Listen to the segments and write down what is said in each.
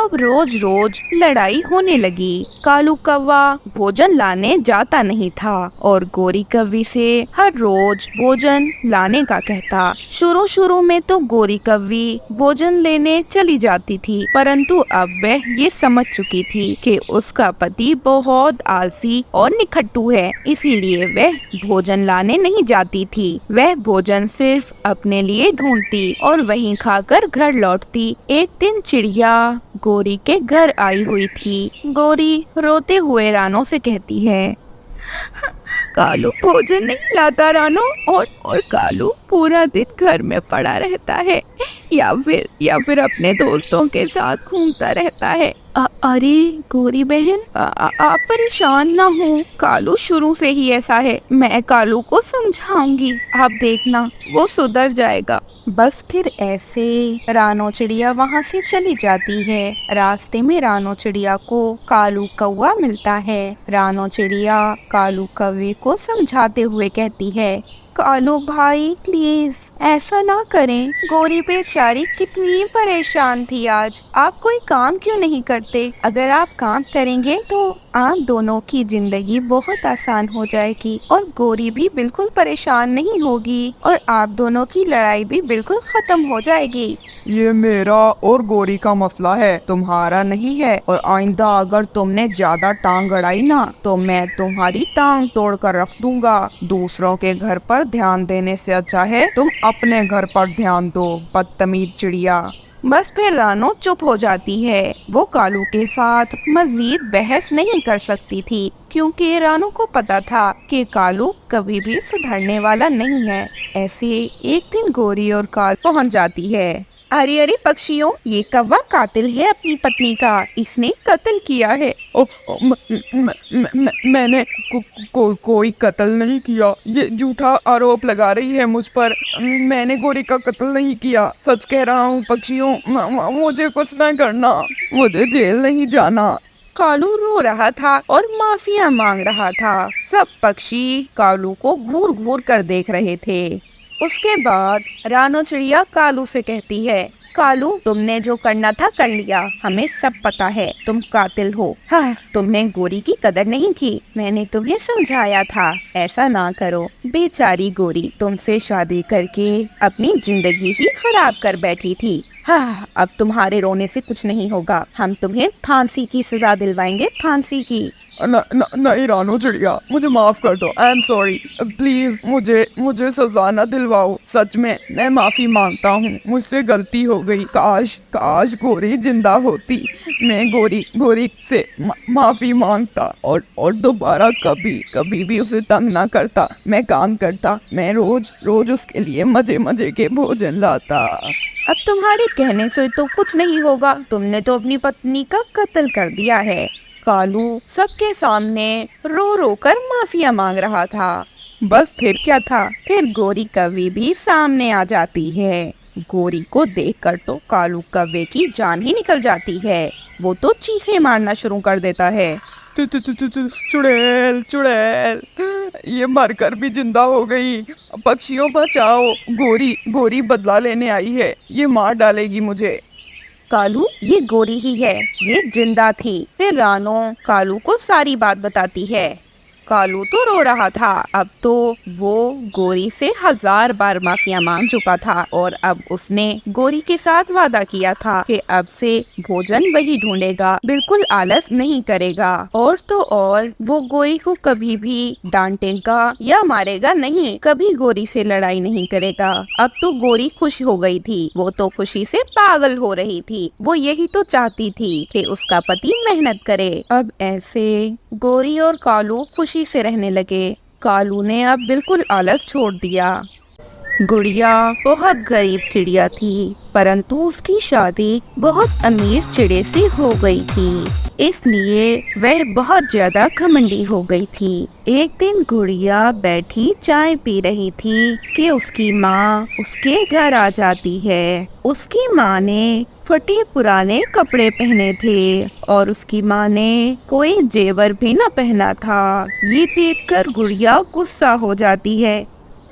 अब रोज रोज लड़ाई होने लगी। कालू कौवा भोजन लाने जाता नहीं था और गोरी कौवी से हर रोज भोजन लाने का कहता। शुरू शुरू में तो गोरी कौवी भोजन लेने चली जाती थी, परंतु अब वह ये समझ चुकी थी कि उसका पति बहुत आलसी और निखट्टू है, इसीलिए वह भोजन लाने नहीं जाती थी। वह भोजन सिर्फ अपने लिए ढूंढती और वहीं खाकर घर लौटती। एक दिन चिड़िया गोरी के घर आई हुई थी। गोरी रोते हुए रानो से कहती है, कालू भोजन नहीं लाता रानो, और कालू पूरा दिन घर में पड़ा रहता है या फिर अपने दोस्तों के साथ घूमता रहता है। अरे गोरी बहन, आप परेशान ना हो, कालू शुरू से ही ऐसा है। मैं कालू को समझाऊंगी, आप देखना वो सुधर जाएगा। बस फिर ऐसे रानो चिड़िया वहाँ से चली जाती है। रास्ते में रानो चिड़िया को कालू कौवा मिलता है। रानो चिड़िया कालू कौवे को समझाते हुए कहती है, कालू भाई प्लीज ऐसा ना करें, गोरी बेचारी कितनी परेशान थी आज। आप कोई काम क्यों नहीं करते? अगर आप काम करेंगे तो आप दोनों की जिंदगी बहुत आसान हो जाएगी और गोरी भी बिल्कुल परेशान नहीं होगी और आप दोनों की लड़ाई भी बिल्कुल खत्म हो जाएगी। ये मेरा और गोरी का मसला है, तुम्हारा नहीं है। और आइंदा अगर तुमने ज्यादा टांग अड़ाई ना तो मैं तुम्हारी टांग तोड़ कर रख दूंगा। दूसरों के घर पर ध्यान देने से अच्छा है तुम अपने घर पर ध्यान दो, बदतमीज चिड़िया। बस फिर रानो चुप हो जाती है। वो कालू के साथ मजीद बहस नहीं कर सकती थी, क्योंकि रानो को पता था कि कालू कभी भी सुधरने वाला नहीं है। ऐसे एक दिन गोरी और काल पहुंच जाती है। अरे अरे पक्षियों, ये कौवा कातिल है अपनी पत्नी का, इसने कत्ल किया है। मैंने कोई कत्ल नहीं किया, ये झूठा आरोप लगा रही है मुझ पर। मैंने गोरी का कत्ल नहीं किया, सच कह रहा हूँ पक्षियों, मुझे कुछ न करना, मुझे जेल नहीं जाना। कालू रो रहा था और माफिया मांग रहा था। सब पक्षी कालू को घूर घूर कर देख रहे थे। उसके बाद रानो चिड़िया कालू से कहती है, कालू तुमने जो करना था कर लिया, हमें सब पता है तुम कातिल हो। हाँ, तुमने गोरी की कदर नहीं की, मैंने तुम्हें समझाया था ऐसा ना करो। बेचारी गोरी तुमसे शादी करके अपनी जिंदगी ही खराब कर बैठी थी। हाँ, अब तुम्हारे रोने से कुछ नहीं होगा, हम तुम्हें फांसी की सजा दिलवाएंगे, फांसी की। नहीं रानो चिड़िया, मुझे माफ कर दो, आई एम सॉरी, प्लीज मुझे सजा न दिलवाओ। सच में मैं माफी मांगता हूँ, मुझसे गलती हो गई। काश गोरी जिंदा होती, मैं गोरी से माफी मांगता और दोबारा कभी भी उसे तंग ना करता। मैं काम करता, मैं रोज उसके लिए मजे के भोजन लाता। अब तुम्हारे कहने से तो कुछ नहीं होगा, तुमने तो अपनी पत्नी का कत्ल कर दिया है। कालू सबके सामने रो रो कर माफिया मांग रहा था। बस फिर क्या था, फिर गोरी कौवी भी सामने आ जाती है। गोरी को देखकर तो कालू कौवे की जान ही निकल जाती है। वो तो चीखें मारना शुरू कर देता है। चुड़ैल, ये मरकर भी जिंदा हो गई। पक्षियों बचाओ, गोरी बदला लेने आई है, ये मार डालेगी मुझे। कालू ये गोरी ही है, ये जिंदा थी। फिर रानो कालू को सारी बात बताती है। कालू तो रो रहा था, अब तो वो गोरी से 1000 बार माफिया मांग चुका था और अब उसने गोरी के साथ वादा किया था कि अब से भोजन वही ढूंढेगा, बिल्कुल आलस नहीं करेगा। और तो और वो गोरी को कभी भी डांटेगा या मारेगा नहीं, कभी गोरी से लड़ाई नहीं करेगा। अब तो गोरी खुश हो गई थी, वो तो खुशी से पागल हो रही थी। वो यही तो चाहती थी कि उसका पति मेहनत करे। अब ऐसे गोरी और कालू खुशी से रहने लगे। कालू ने अब बिल्कुल आलस छोड़ दिया। गुड़िया बहुत गरीब चिड़िया थी, परंतु उसकी शादी बहुत अमीर चिड़े से हो गई थी, इसलिए वह बहुत ज्यादा घमंडी हो गई थी। एक दिन गुड़िया बैठी चाय पी रही थी कि उसकी माँ उसके घर आ जाती है। उसकी माँ ने फटे पुराने कपड़े पहने थे और उसकी माँ ने कोई जेवर भी न पहना था। ये देखकर गुड़िया गुस्सा हो जाती है।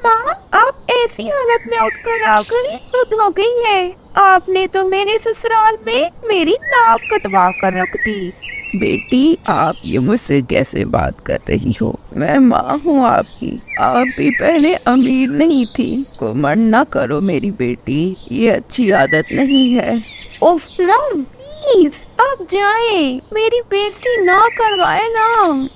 माँ, आप ऐसी हालत में उठकर आ गई, खुद हो गई है। आपने तो मेरे ससुराल में मेरी नाक कटवा कर रख दी। बेटी, आप ये मुझसे कैसे बात कर रही हो? मैं माँ हूँ आपकी। आप भी पहले अमीर नहीं थी। घमंड ना करो मेरी बेटी, ये अच्छी आदत नहीं है। उफ ना, प्लीज आप जाएं, मेरी बेइज्जती ना करवाए ना।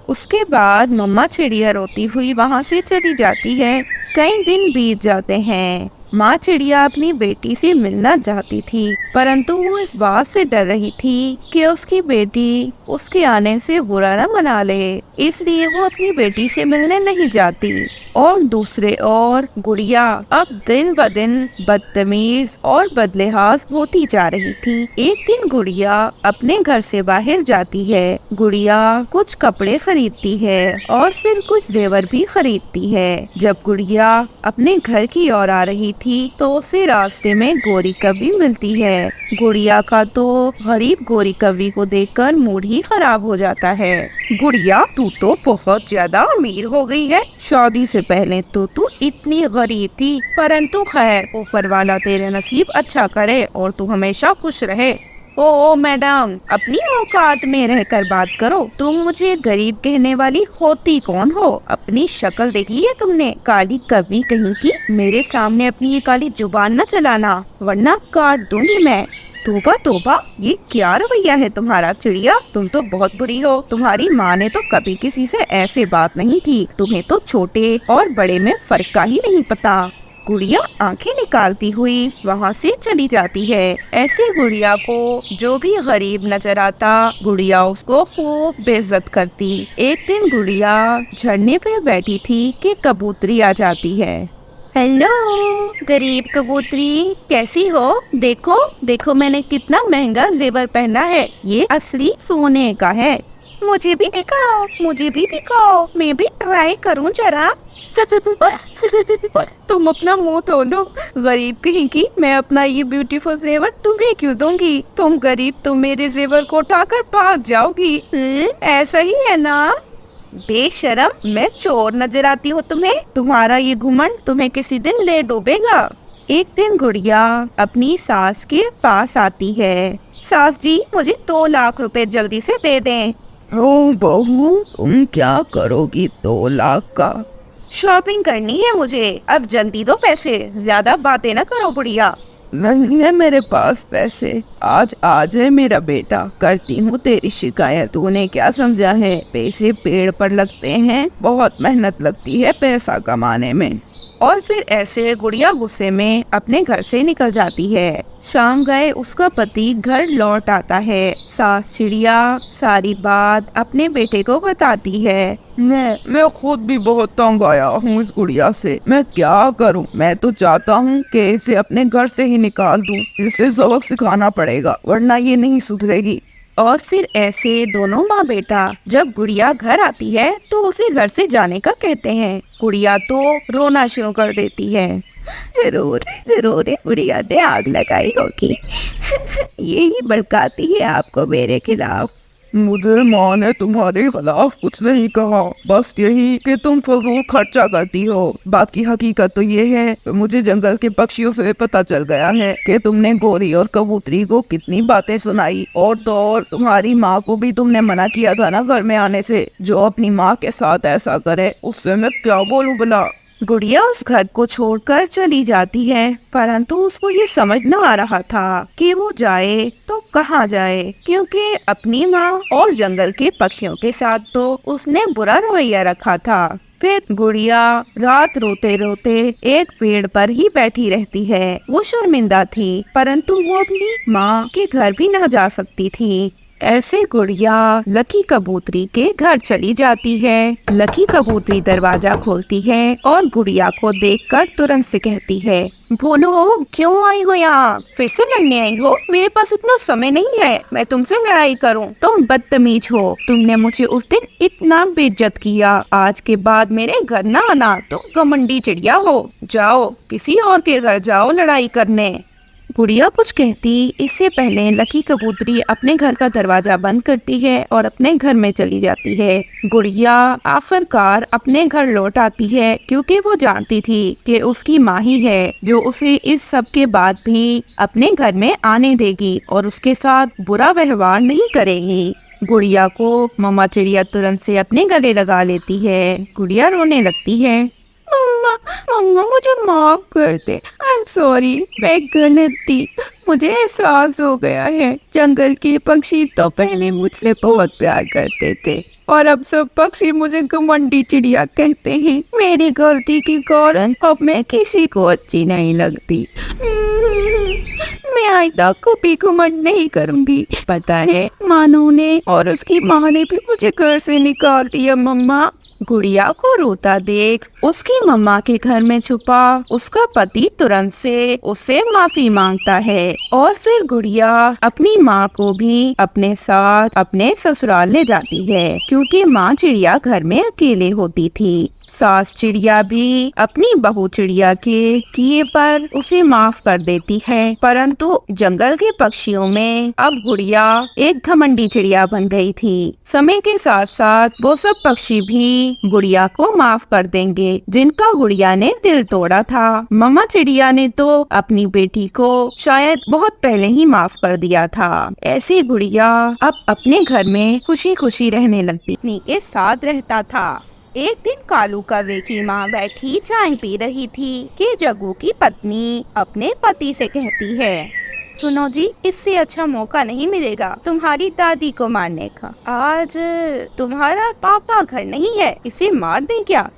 उसके बाद मम्मा चिड़िया रोती हुई वहाँ से चली जाती है। कई दिन बीत जाते हैं। माँ चिड़िया अपनी बेटी से मिलना चाहती थी, परंतु वो इस बात से डर रही थी कि उसकी बेटी उसके आने से बुरा न मना ले, इसलिए वो अपनी बेटी से मिलने नहीं जाती। और दूसरे ओर गुड़िया अब दिन ब दिन बदतमीज और बदलेहाज होती जा रही थी। एक दिन गुड़िया अपने घर से बाहर जाती है। गुड़िया कुछ कपड़े खरीदती है और फिर कुछ जेवर भी खरीदती है। जब गुड़िया अपने घर की ओर आ रही थी तो उसे रास्ते में गोरी कव्वी मिलती है। गुड़िया का तो गरीब गोरी कव्वी को देखकर मूड ही खराब हो जाता है। गुड़िया, तू तो बहुत ज्यादा अमीर हो गई है। शादी से पहले तो तू इतनी गरीब थी, परंतु खैर, ऊपर वाला तेरे नसीब अच्छा करे और तू हमेशा खुश रहे। ओ मैडम, अपनी औकात में रहकर बात करो। तुम मुझे गरीब कहने वाली होती कौन हो? अपनी शक्ल देखी है तुमने? काली कव्वी कहीं की। मेरे सामने अपनी ये काली जुबान न चलाना, वरना काट दूंगी मैं। तोबा तोबा, ये क्या रवैया है तुम्हारा चिड़िया? तुम तो बहुत बुरी हो। तुम्हारी माँ ने तो कभी किसी से ऐसे बात नहीं की। तुम्हें तो छोटे और बड़े में फर्क का ही नहीं पता। गुड़िया आंखें निकालती हुई वहाँ से चली जाती है। ऐसे गुड़िया को जो भी गरीब नजर आता, गुड़िया उसको खूब बेइज्जत करती। एक दिन गुड़िया झरने पे बैठी थी कि कबूतरी आ जाती है। हेलो गरीब कबूतरी, कैसी हो? देखो देखो, मैंने कितना महंगा जेवर पहना है। ये असली सोने का है। मुझे भी दिखाओ, मुझे भी दिखाओ, मैं भी ट्राई करूं जरा। तुम अपना मुंह धो लो, गरीब कहीं की। मैं अपना ये ब्यूटीफुल जेवर तुम्हें क्यों दूंगी? तुम गरीब तो मेरे जेवर को उठाकर भाग जाओगी। ऐसा ही है ना? बेशरम, मैं चोर नजर आती हूँ तुम्हें? तुम्हारा ये घुमंड तुम्हें किसी दिन ले डूबेगा। एक दिन गुड़िया अपनी सास के पास आती है। सास जी, मुझे 2 लाख रुपए जल्दी से दे दें। ओ बहू, तुम क्या करोगी 2 लाख का? शॉपिंग करनी है मुझे, अब जल्दी दो पैसे, ज्यादा बातें न करो बुढ़िया। नहीं है मेरे पास पैसे। आज है मेरा बेटा, करती हूँ तेरी शिकायत। तूने क्या समझा है? पैसे पेड़ पर लगते हैं, बहुत मेहनत लगती है पैसा कमाने में। और फिर ऐसे गुड़िया गुस्से में अपने घर से निकल जाती है। शाम गए उसका पति घर लौट आता है। सास चिड़िया सारी बात अपने बेटे को बताती है। मैं खुद भी बहुत तंग आया हूँ इस गुड़िया से। मैं क्या करूँ? मैं तो चाहता हूँ कि इसे अपने घर से ही निकाल दूँ। इसे सबक सिखाना पड़ेगा, वरना ये नहीं सुधरेगी। और फिर ऐसे दोनों माँ बेटा जब गुड़िया घर आती है तो उसे घर से जाने का कहते हैं। गुड़िया तो रोना शुरू कर देती है। जरूर जरूर गुड़िया ने आग लगाई होगी। यही भड़काती है आपको मेरे खिलाफ। मुझे माँ ने तुम्हारे खिलाफ कुछ नहीं कहा, बस यही कि तुम फजूल खर्चा करती हो। बाकी हकीकत तो ये है कि मुझे जंगल के पक्षियों से पता चल गया है कि तुमने गोरी और कबूतरी को कितनी बातें सुनाई। और तो और तुम्हारी माँ को भी तुमने मना किया था ना घर में आने से। जो अपनी माँ के साथ ऐसा करे उससे मैं क्या बोलूं भला। गुड़िया उस घर को छोड़कर चली जाती है, परंतु उसको ये समझ न आ रहा था कि वो जाए तो कहाँ जाए, क्योंकि अपनी माँ और जंगल के पक्षियों के साथ तो उसने बुरा रवैया रखा था। फिर गुड़िया रात रोते रोते एक पेड़ पर ही बैठी रहती है। वो शर्मिंदा थी, परंतु वो अपनी माँ के घर भी न जा सकती थी। ऐसे गुड़िया लकी कबूतरी के घर चली जाती है। लकी कबूतरी दरवाजा खोलती है और गुड़िया को देखकर तुरंत से कहती है, बोलो क्यों आई हो यहाँ? फिर से लड़ने आई हो? मेरे पास इतना समय नहीं है मैं तुमसे लड़ाई करूं। तुम बदतमीज हो, तुमने मुझे उस दिन इतना बेइज्जत किया। आज के बाद मेरे घर ना आना, तुम घमंडी चिड़िया हो। जाओ किसी और के घर जाओ लड़ाई करने। गुड़िया कुछ कहती इससे पहले लकी कबूतरी अपने घर का दरवाजा बंद करती है और अपने घर में चली जाती है। गुड़िया आखिरकार अपने घर लौट आती है क्योंकि वो जानती थी कि उसकी माँ ही है जो उसे इस सब के बाद भी अपने घर में आने देगी और उसके साथ बुरा व्यवहार नहीं करेगी। गुड़िया को मम्मा चिड़िया तुरंत से अपने गले लगा लेती है। गुड़िया रोने लगती है। मम्मा मम्मा मुझे माफ कर दे, आई एम सॉरी, मैं गलत थी, मुझे एहसास हो गया है। जंगल के पक्षी तो पहले मुझसे बहुत प्यार करते थे और अब सब पक्षी मुझे घमंडी चिड़िया कहते हैं। मेरी गलती के कारण अब मैं किसी को अच्छी नहीं लगती। मैं आइंदा कभी घमंड नहीं करूंगी। पता है मानू ने और उसकी माँ ने भी मुझे घर से निकाल दिया। मम्मा गुड़िया को रोता देख उसकी मम्मा के घर में छुपा उसका पति तुरंत से उससे माफी मांगता है और फिर गुड़िया अपनी माँ को भी अपने साथ अपने ससुराल ले जाती है क्योंकि माँ चिड़िया घर में अकेले होती थी। सास चिड़िया भी अपनी बहू चिड़िया के किए पर उसे माफ कर देती है, परंतु जंगल के पक्षियों में अब गुड़िया एक घमंडी चिड़िया बन गई थी। समय के साथ साथ वो सब पक्षी भी गुड़िया को माफ कर देंगे जिनका गुड़िया ने दिल तोड़ा था। मम्मा चिड़िया ने तो अपनी बेटी को शायद बहुत पहले ही माफ कर दिया था। ऐसी गुड़िया अब अपने घर में खुशी खुशी रहने लगती, अपनी के साथ रहता था। एक दिन कालू कौवे की माँ बैठी चाय पी रही थी कि जग्गू की पत्नी अपने पति से कहती है, सुनो जी, इससे अच्छा मौका नहीं मिलेगा तुम्हारी दादी को मारने का। आज तुम्हारा पापा घर नहीं है, इसे मार दें क्या?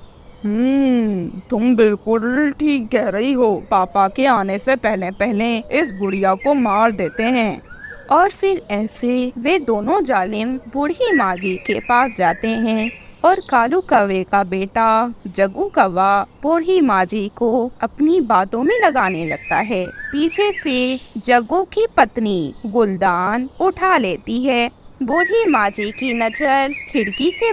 तुम बिल्कुल ठीक कह रही हो। पापा के आने से पहले पहले इस गुड़िया को मार देते हैं। और फिर ऐसे वे दोनों जालिम बूढ़ी मागी के पास जाते हैं और कालू कौवे का बेटा जग्गू कौवा बूढ़ी माजी को अपनी बातों में लगाने लगता है। पीछे से जग्गू की पत्नी गुलदान उठा लेती है। बूढ़ी माजी की नजर खिड़की से